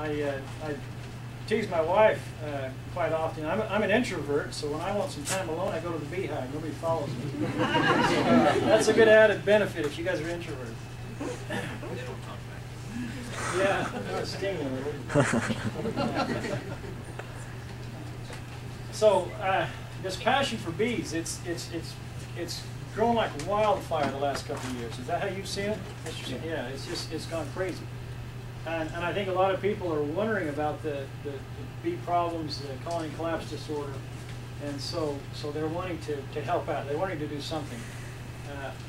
I tease my wife quite often. I'm an introvert, so when I want some time alone, I go to the beehive. Nobody follows me. So, that's a good added benefit if you guys are introverts. Yeah, stinging a little. So this passion for bees, it's grown like wildfire the last couple of years. Is that how you've seen it? Yeah, it's gone crazy. And I think a lot of people are wondering about the bee problems, the colony collapse disorder, and so they're wanting to help out. They're wanting to do something.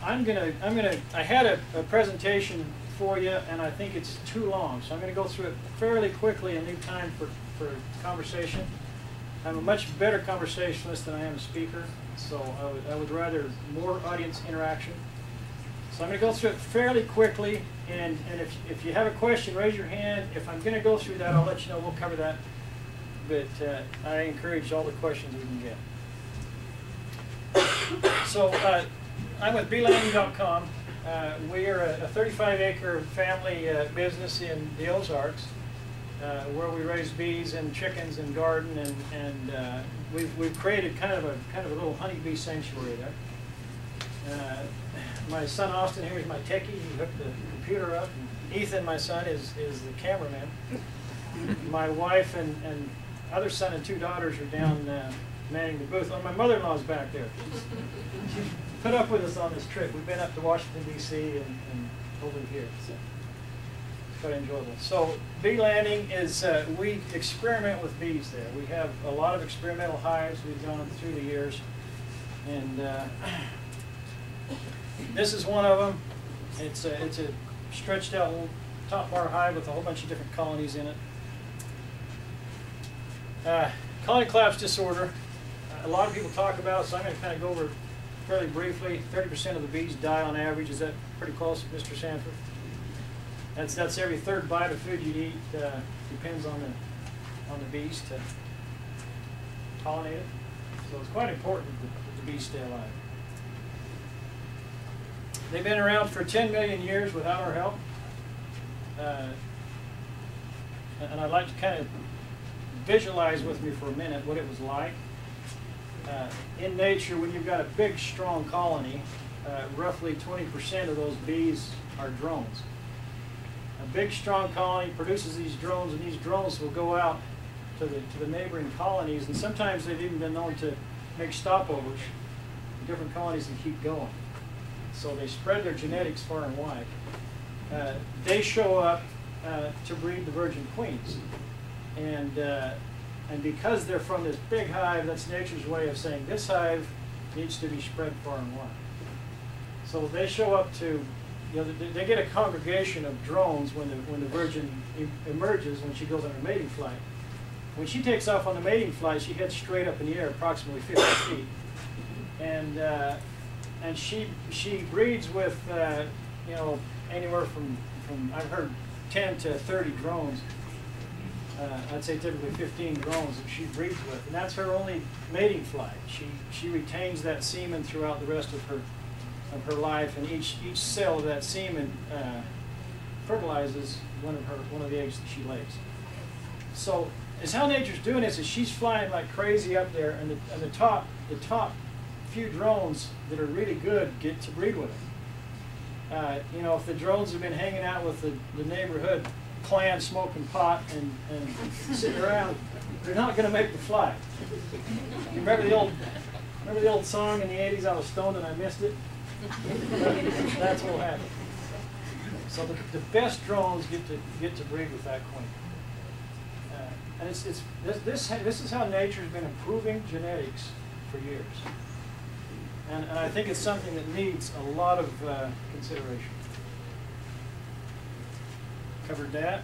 I had a presentation for you, and I think it's too long, so I'm going to go through it fairly quickly and leave time for conversation. I'm a much better conversationalist than I am a speaker, so I would rather more audience interaction. So I'm going to go through it fairly quickly, and if you have a question, raise your hand. If I'm going to go through that, I'll let you know. We'll cover that. But I encourage all the questions we can get. So I'm with BeeLanding.com. We are a 35-acre family business in the Ozarks, where we raise bees and chickens and garden, and we've created kind of a little honeybee sanctuary there. My son Austin here is my techie. He hooked the computer up. And Ethan, my son, is the cameraman. My wife and other son and 2 daughters are down manning the booth. Oh, my mother-in-law's back there. She's put up with us on this trip. We've been up to Washington, D.C. and over here. So it's quite enjoyable. So BeeLanding is, we experiment with bees there. We have a lot of experimental hives we've gone through the years. And this is one of them. It's a stretched out little top bar hive with a whole bunch of different colonies in it. Colony collapse disorder, a lot of people talk about, so I'm going to kind of go over it fairly briefly. 30% of the bees die on average. Is that pretty close, Mr. Sanford? That's every 3rd bite of food you eat. Depends on the bees to pollinate it. So it's quite important that the bees stay alive. They've been around for 10 million years without our help. And I'd like to kind of visualize with me for a minute what it was like. In nature, when you've got a big, strong colony, roughly 20% of those bees are drones. A big, strong colony produces these drones, and these drones will go out to the neighboring colonies, and sometimes they've even been known to make stopovers in different colonies and keep going. So they spread their genetics far and wide. They show up to breed the virgin queens. And because they're from this big hive, that's nature's way of saying this hive needs to be spread far and wide. So they show up to, they get a congregation of drones when the virgin emerges, when she goes on her mating flight. When she takes off on the mating flight, she heads straight up in the air, approximately 50 feet. And she breeds with, anywhere from I've heard 10 to 30 drones. I'd say typically 15 drones that she breeds with, and that's her only mating flight. She retains that semen throughout the rest of her life, and each cell of that semen fertilizes one of the eggs that she lays. So, as how nature's doing this is she's flying like crazy up there, and the top few drones that are really good get to breed with her. If the drones have been hanging out with the neighborhood clan smoking pot and sitting around, they're not going to make the flight. You remember the old song in the 80s, I was stoned and I missed it? That's what will happen. So the best drones get to breed with that queen. And this is how nature's been improving genetics for years. And I think it's something that needs a lot of consideration. Covered that.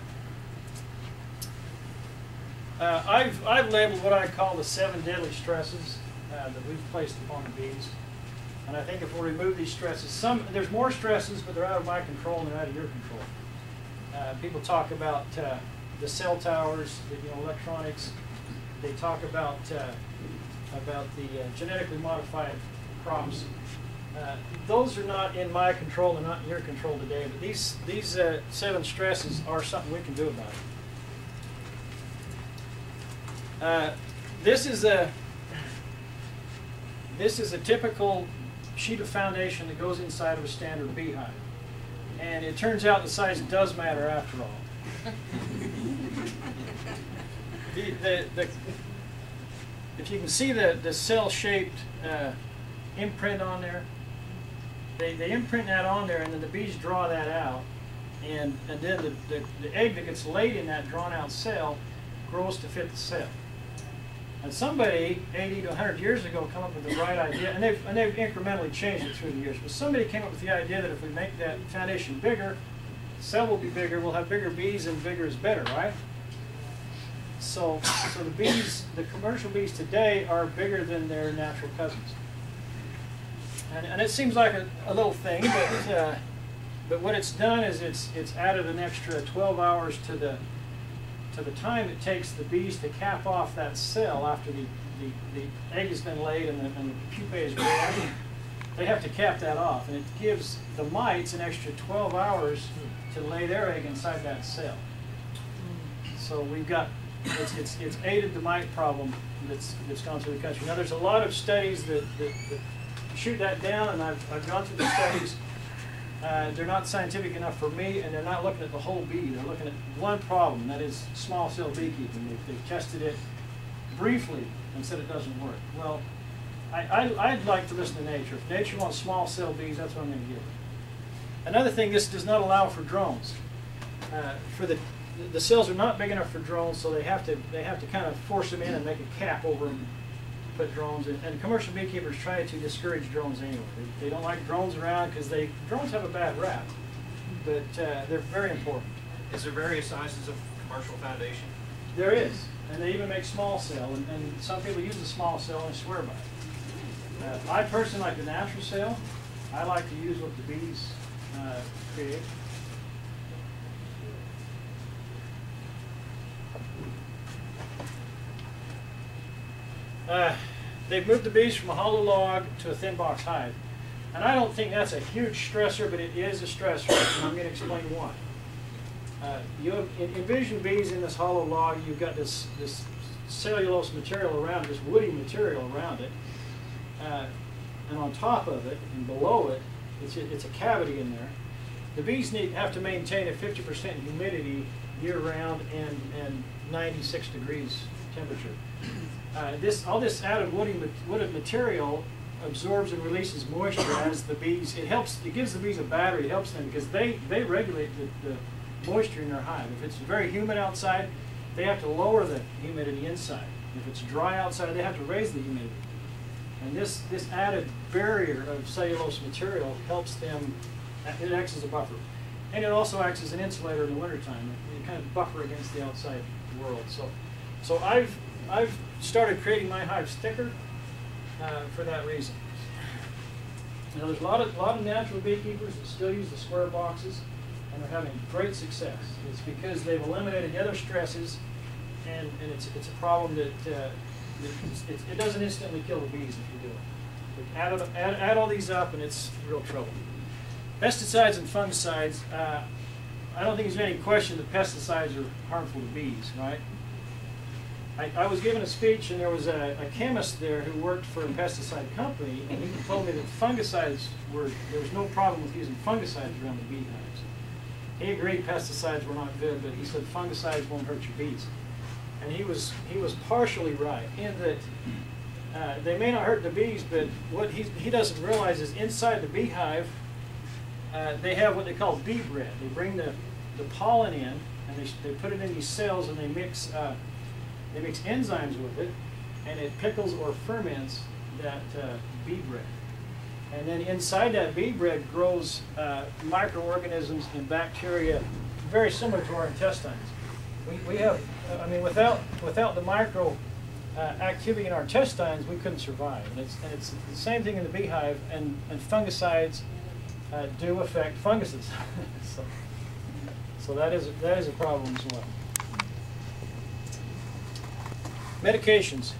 I've labeled what I call the 7 deadly stresses that we've placed upon the bees. And I think if we remove these stresses, there's more stresses, but they're out of my control and they're out of your control. People talk about the cell towers, the electronics. They talk about the genetically modified crops. Those are not in my control, they're not in your control today, but these 7 stresses are something we can do about it. This is a typical sheet of foundation that goes inside of a standard beehive. And it turns out the size does matter after all. If you can see the cell-shaped imprint on there, they imprint that on there, and then the bees draw that out. And then the egg that gets laid in that drawn-out cell grows to fit the cell. And somebody 80 to 100 years ago came up with the right idea, and they've incrementally changed it through the years. But somebody came up with the idea that if we make that foundation bigger, the cell will be bigger, we'll have bigger bees, and bigger is better, right? So the bees, the commercial bees today, are bigger than their natural cousins. And it seems like a little thing, but what it's done is it's added an extra 12 hours to the time it takes the bees to cap off that cell after the egg has been laid and the pupae is grown. They have to cap that off, and it gives the mites an extra 12 hours to lay their egg inside that cell. So we've got, it's aided the mite problem that's gone through the country. Now there's a lot of studies that shoot that down, and I've gone through the studies. They're not scientific enough for me, and they're not looking at the whole bee. They're looking at one problem, and that is small cell beekeeping. They've tested it briefly and said it doesn't work. Well, I'd like to listen to nature. If nature wants small cell bees, that's what I'm going to give it. Another thing, this does not allow for drones. The cells are not big enough for drones, so they have to kind of force them in and make a cap over them. Put drones in, and commercial beekeepers try to discourage drones anyway. They don't like drones around because drones have a bad rap, but they're very important. Is there various sizes of commercial foundation? There is, and they even make small cell, and some people use the small cell and swear by it. I personally like the natural cell. I like to use what the bees create. They've moved the bees from a hollow log to a thin box hive. And I don't think that's a huge stressor, but it is a stressor, and I'm going to explain why. You envision bees in this hollow log. You've got this cellulose material around it, this woody material around it. And on top of it and below it, it's a cavity in there. The bees have to maintain a 50% humidity year-round and 96 degrees temperature. All this added wooded material absorbs and releases moisture as the bees. It gives the bees a battery. It helps them because they regulate the moisture in their hive. If it's very humid outside, they have to lower the humidity inside. If it's dry outside, they have to raise the humidity. And this added barrier of cellulose material helps them. It acts as a buffer, and it also acts as an insulator in the wintertime. It kind of buffer against the outside world. So I've started creating my hives thicker for that reason. Now there's a lot of natural beekeepers that still use the square boxes, and they're having great success. It's because they've eliminated the other stresses, and it's a problem that it doesn't instantly kill the bees if you do it. But add all these up, and it's real trouble. Pesticides and fungicides. I don't think there's any question that pesticides are harmful to bees, right? I was given a speech, and there was a chemist there who worked for a pesticide company, and he told me that fungicides there was no problem with using fungicides around the beehives. He agreed pesticides were not good, but he said fungicides won't hurt your bees. And he was partially right in that they may not hurt the bees, but what he doesn't realize is inside the beehive they have what they call bee bread. They bring the pollen in, and they put it in these cells, and they mix enzymes with it, and it pickles or ferments that bee bread. And then inside that bee bread grows microorganisms and bacteria very similar to our intestines. We have, I mean, without the micro activity in our intestines, we couldn't survive. And it's the same thing in the beehive, and fungicides do affect funguses. so that is a problem as well. Medications.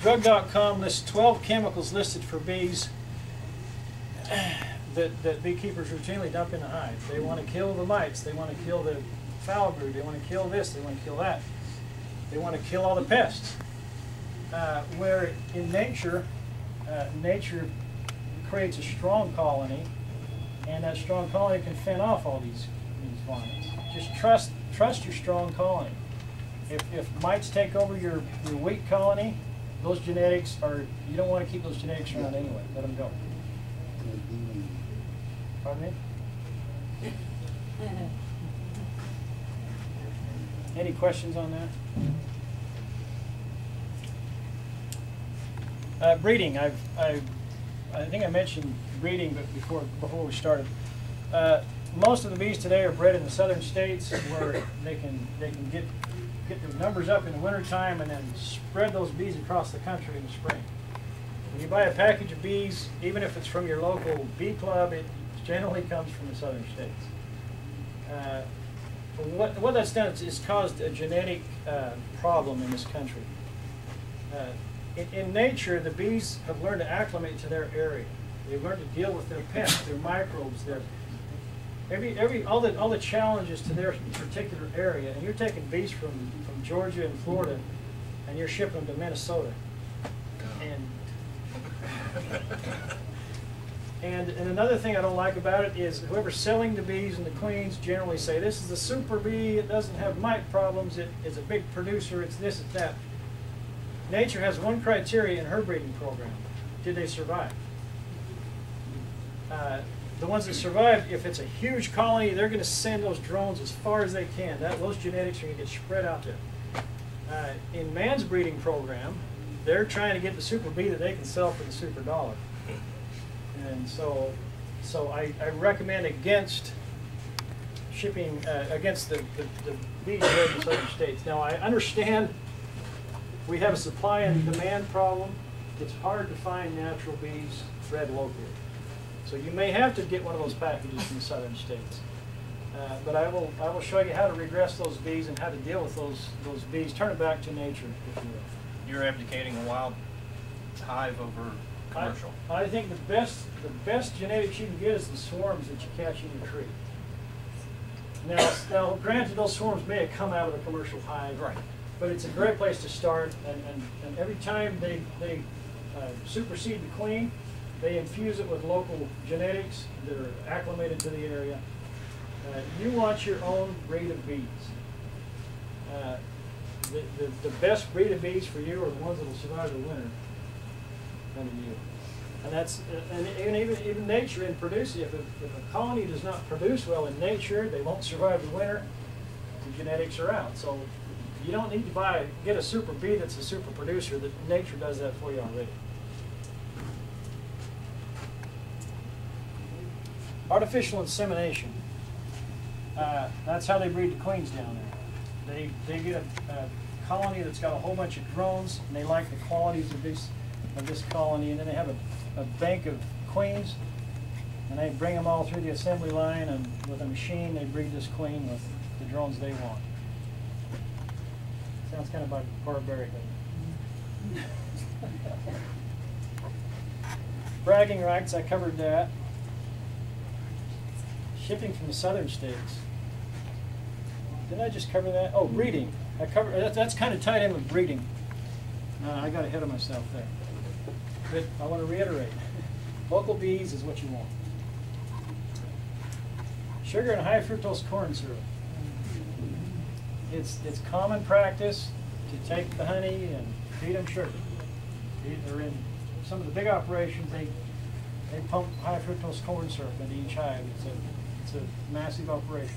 Drug.com lists 12 chemicals listed for bees that beekeepers routinely dump in the hive. They want to kill the mites. They want to kill the foul brood. They want to kill this. They want to kill that. They want to kill all the pests. Where in nature, nature creates a strong colony, and that strong colony can fend off all these varmints. Just trust your strong colony. If mites take over your wheat colony, those genetics are, you don't want to keep those genetics around anyway. Let them go. Pardon me? Any questions on that? Breeding. I think I mentioned breeding, but before we started. Most of the bees today are bred in the southern states, where they can get their numbers up in the wintertime and then spread those bees across the country in the spring. When you buy a package of bees, even if it's from your local bee club, it generally comes from the southern states. What that's done is caused a genetic problem in this country. In nature, the bees have learned to acclimate to their area. They've learned to deal with their pests, their microbes, all the challenges to their particular area. And you're taking bees from Georgia and Florida, and you're shipping them to Minnesota. And another thing I don't like about it is whoever's selling the bees and the queens generally say, this is a super bee, it doesn't have mite problems, it is a big producer, it's this, it's that. Nature has one criteria in her breeding program. Did they survive? The ones that survive, if it's a huge colony, they're going to send those drones as far as they can. Those genetics are going to get spread out there. In man's breeding program, they're trying to get the super bee that they can sell for the super dollar. And so I recommend against shipping, against the bees bred in southern states. Now, I understand we have a supply and demand problem. It's hard to find natural bees bred locally. So you may have to get one of those packages from the southern states. But I will show you how to regress those bees and how to deal with those bees. Turn it back to nature, if you will. You're abdicating a wild hive over commercial. I think the best genetics you can get is the swarms that you catch in your tree. Now granted, those swarms may have come out of a commercial hive, right? But it's a great place to start. And every time they supersede the queen, they infuse it with local genetics that are acclimated to the area. You want your own breed of bees. The best breed of bees for you are the ones that will survive the winter under you. And that's even nature in producing. If a colony does not produce well in nature, they won't survive the winter. The genetics are out. So you don't need to get a super bee that's a super producer. That nature does that for you already. Artificial insemination. That's how they breed the queens down there. They get a colony that's got a whole bunch of drones, and they like the qualities of this colony, and then they have a bank of queens, and they bring them all through the assembly line, and with a machine they breed this queen with the drones they want. Sounds kind of barbaric. Bragging rights, I covered that. Shipping from the southern states. Didn't I just cover that? Oh, breeding. I covered. That's kind of tied in with breeding. I got ahead of myself there. But I want to reiterate. Local bees is what you want. Sugar and high fructose corn syrup. It's common practice to take the honey and feed them sugar. They're in some of the big operations. They pump high fructose corn syrup into each hive. It's a massive operation.